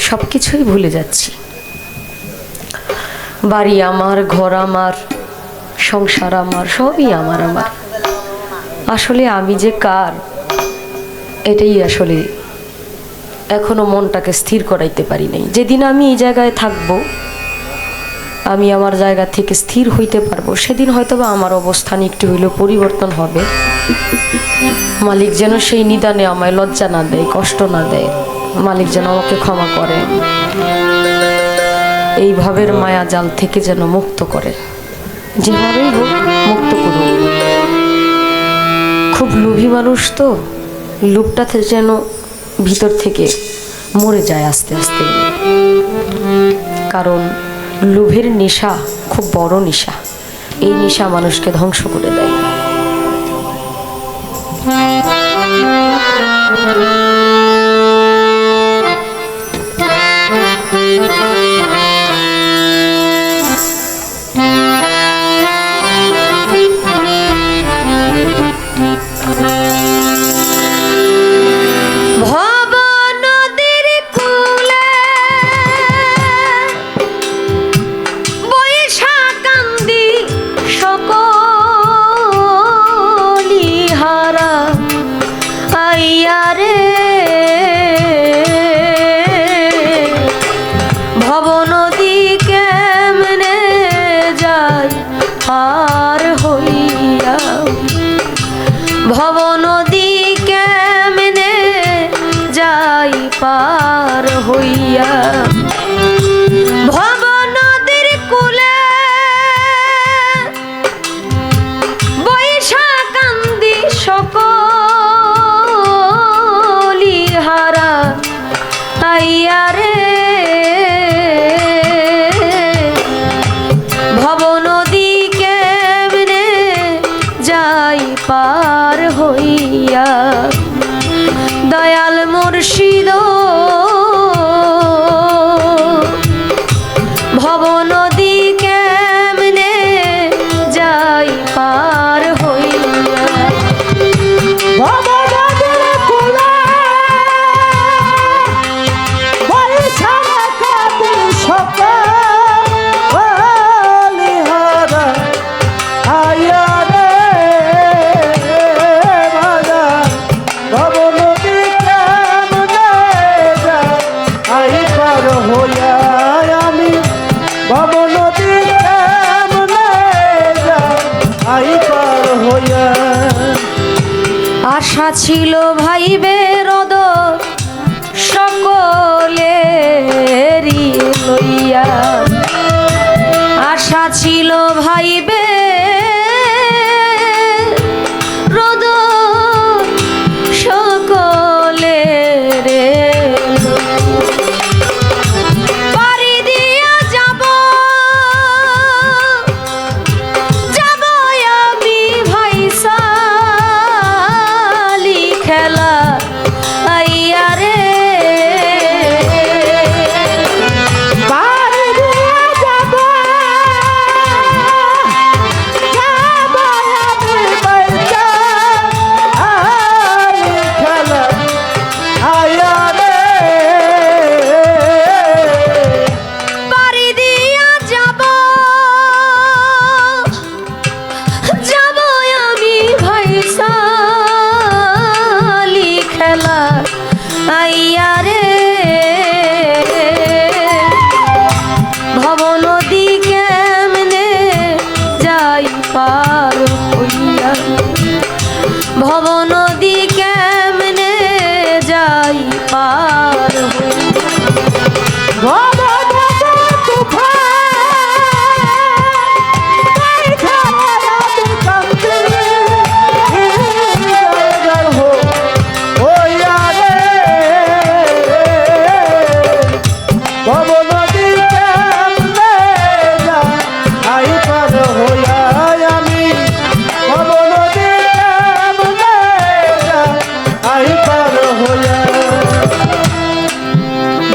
সবকিছুই ভুলে যাচ্ছি। বাড়ি আমার, ঘর আমার, সংসার আমার, সবই আমার আমার। আসলে আমি যে কার, এটাই আসলে এখনো মনটাকে স্থির করাইতে পারি নাই। যেদিন আমি এই জায়গায় থাকবো, আমি আমার জায়গা থেকে স্থির হইতে পারবো, সেদিন হয়তোবা আমার অবস্থান একটু হইলেও পরিবর্তন হবে। মালিক যেন সেই নিদানে আমায় লজ্জা না দেয়, কষ্ট না দেয়। মালিক যেন আমাকে ক্ষমা করে, এই ভাবের মায়া জাল থেকে যেন মুক্ত করে, যেভাবেই হোক মুক্ত করুক। খুব লোভী মানুষ তো, লোভটাতে যেন ভিতর থেকে মরে যায় আস্তে আস্তে। কারণ লোভের নেশা খুব বড় নেশা, এই নেশা মানুষকে ধ্বংস করে দেয়। পার হইয়া ভব নদীর কূলে বৈশা কান্দি সকলি হারা আইয়া রে। ভব নদী কেমনে যাই পার হইয়া, দয়াল মুর্শিদ ভব নদী কেমনে যাই পার হইয়া। ভব নদীর কূলে বৈশা কান্দি সকলি হারা আইয়া রে। ভব নদী কেমনে যাই পার হইয়া, আমি ভব নদী কেমনে যাই পার হইয়া। আশা ছিল ভাইবে রদ সকলেরই লইয়া, আশা ছিল ভাইবে রদ সকলের বাড়ি দিয়া যাব যাব আমি ভাইসালি খেলা আইয়া রে। বাড়ি দিয়া যাব যাব আমি ভাইসালি খেলা আইয়া রে। বাড়ি দিয়া যাব যাব আমি ভাইসালি খেলা আইয়া রে। ভব নদী কেমনে যাই পার হইয়া, ভব নদী কেমনে যাই পার হইয়া। ভব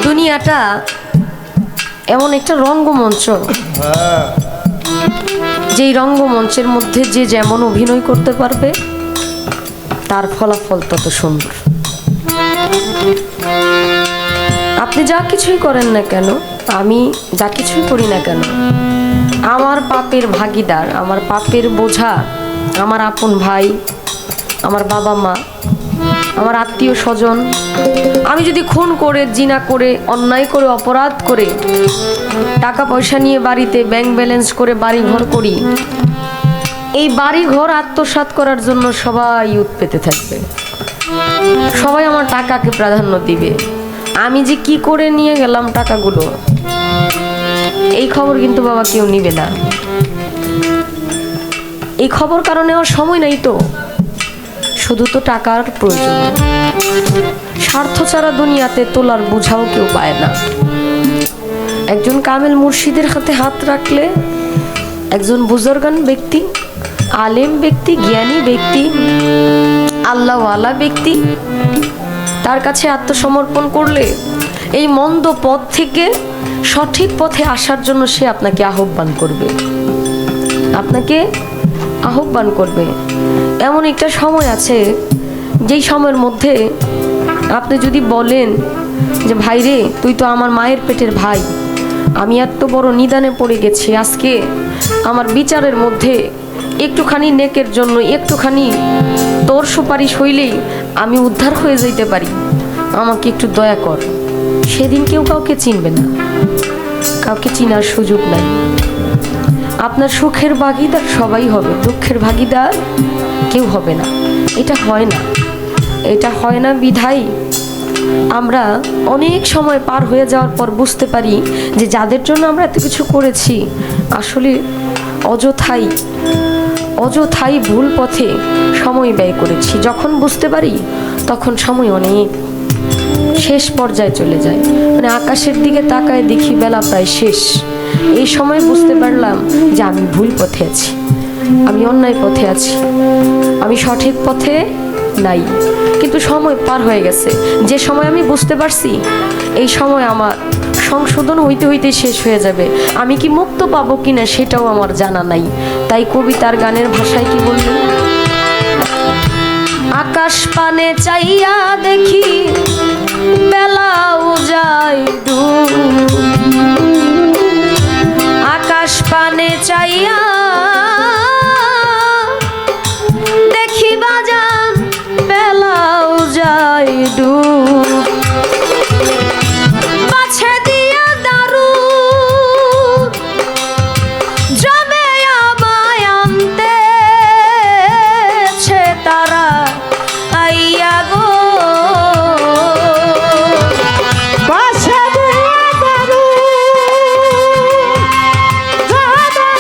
দুনিয়াটা এমন একটা রঙ্গমঞ্চ, যেই রঙ্গমঞ্চের মধ্যে যে যেমন অভিনয় করতে পারবে তার ফলাফল তত সুন্দর। আপনি যা কিছুই করেন না কেন, আমি যা কিছুই করি না কেন, আমার পাপের ভাগীদার, আমার পাপের বোঝা আমার আপন ভাই, আমার বাবা মা, আমার আত্মীয় স্বজন। আমি যদি খুন করে, জিনা করে, অন্যায় করে, অপরাধ করে, টাকা পয়সা নিয়ে বাড়িতে ব্যাংক ব্যালেন্স করে বাড়ি ঘর করি, এই বাড়ি ঘর আত্মসাৎ করার জন্য সবাই উৎপেতে থাকবে, সবাই আমার টাকাকে প্রাধান্য দিবে। আমি যে কি করে নিয়ে গেলাম টাকাগুলো, এই খবর কিন্তু বাবা কেউ নিবে না। এই খবর কারণে আমার সময় নাই তো, শুধু তো টাকার প্রয়োজন। স্বার্থ ছাড়া দুনিয়াতে তোলার বোঝাও কেউ পায় না। একজন কামেল মুর্শিদের হাতে হাত রাখলে, একজন বুজুর্গান ব্যক্তি, আলেম ব্যক্তি, জ্ঞানী ব্যক্তি, আল্লাহওয়ালা ব্যক্তি, তার কাছে আত্মসমর্পণ করলে এই মন্দ পথ থেকে সঠিক পথে আসার জন্য সে আপনাকে আহ্বান করবে, আপনাকে আহ্বান করবে। এমন একটা সময় আছে, যেই সময়ের মধ্যে আপনি যদি বলেন যে ভাই রে, তুই তো আমার মায়ের পেটের ভাই, আমি এত বড় নিদানে পড়ে গেছি, আজকে আমার বিচারের মধ্যে একটুখানি নেকের জন্য, একটুখানি তোর সুপারিশ হইলেই আমি উদ্ধার হয়ে যেতে পারি, আমাকে একটু দয়া কর। সেদিন কেউ কাউকে চিনবে না, কাউকে চিনার সুযোগ নাই। আপনার সুখের ভাগীদার সবাই হবে, দুঃখের ভাগীদার কেউ হবে না। এটা হয় না, এটা হয় না বিধায় আমরা অনেক সময় পার হয়ে যাওয়ার পর বুঝতে পারি যে যাদের জন্য আমরা এত কিছু করেছি, আসলে অযথাই ভুল পথে সময় ব্যয় করেছি। যখন বুঝতে পারি তখন সময় অনেক শেষ পর্যায়ে চলে যায়, মানে আকাশের দিকে তাকায় দেখি বেলা প্রায় শেষ। এই সময় বুঝতে পারলাম যে আমি ভুল পথে আছি, আমি অন্যায় পথে আছি, আমি সঠিক পথে নাই। কিন্তু সময় পার হয়ে গেছে, যে সময় আমি বুঝতে পারছি এই সময় আমার সংশোধন হইতে হইতে শেষ হয়ে যাবে, আমি কি মুক্ত পাবো কিনা সেটাও আমার জানা নাই। তাই কবিতার গানের ভাষায় কি বললেন, আকাশ পানে চাইয়া দেখি বেলাও যায় ডুব, আকাশ পানে চাইয়া দেখি বাজান বেলাও যায় ডুব, পাছে দিয়া দারু জমে আমায় আনতেছে তারা আইয়া গো, পাছে দিয়া দারু জমে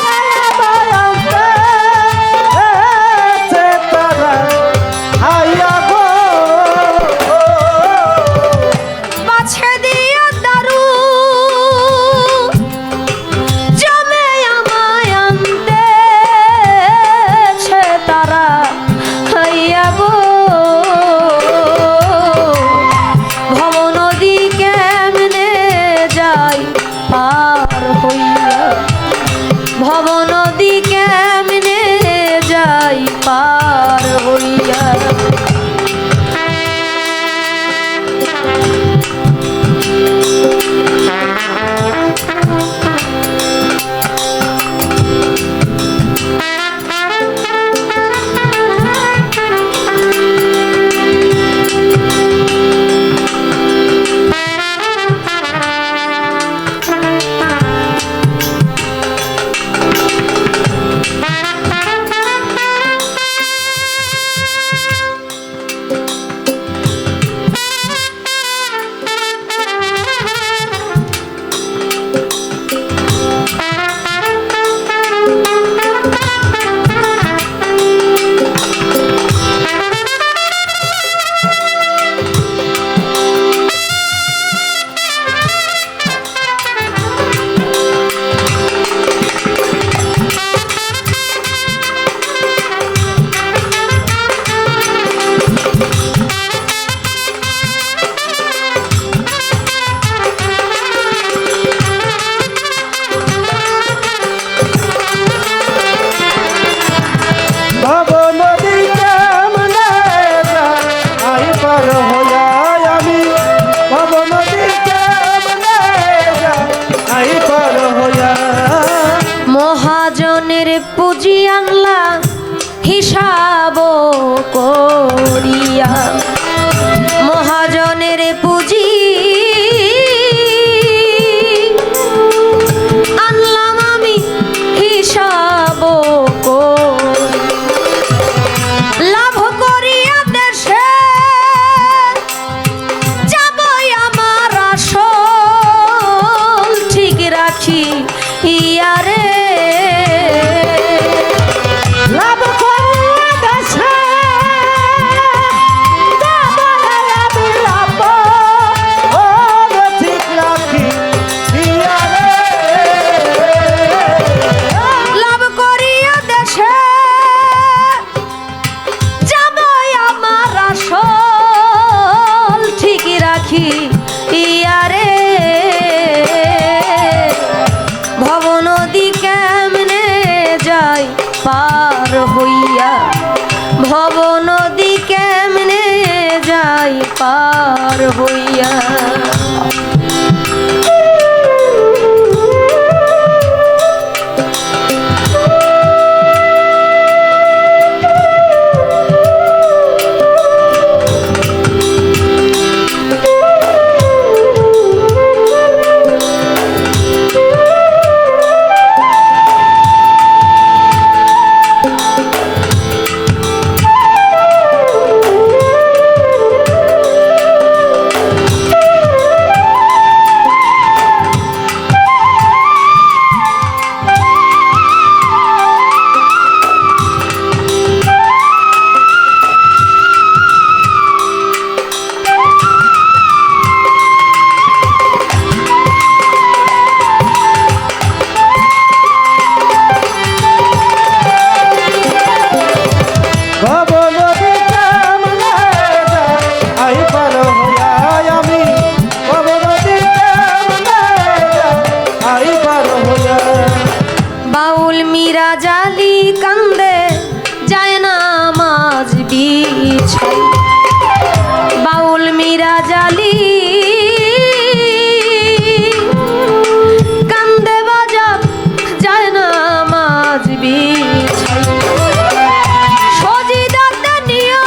বাউল মীরা জালি কান্দে যায় না মাঝ বিছাই বাউল মীরা জালি কান্দে বাজার যায় না মাঝ বিছাই সজিদাতে নিয়া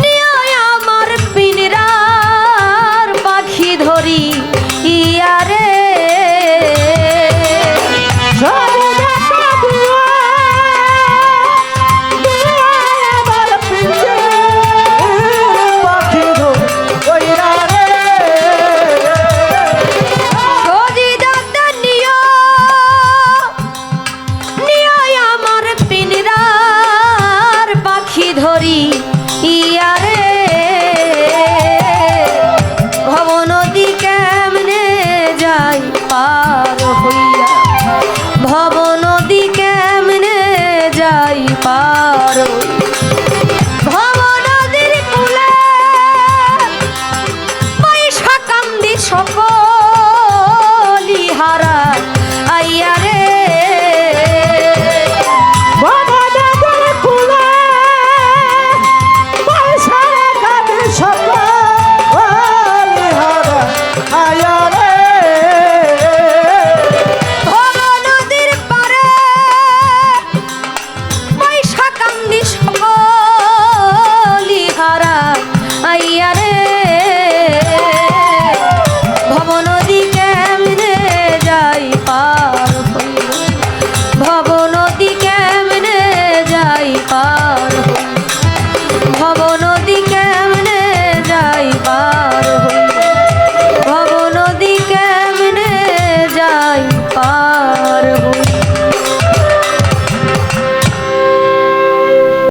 নিয়া আমার পিনরার পাখি ধরি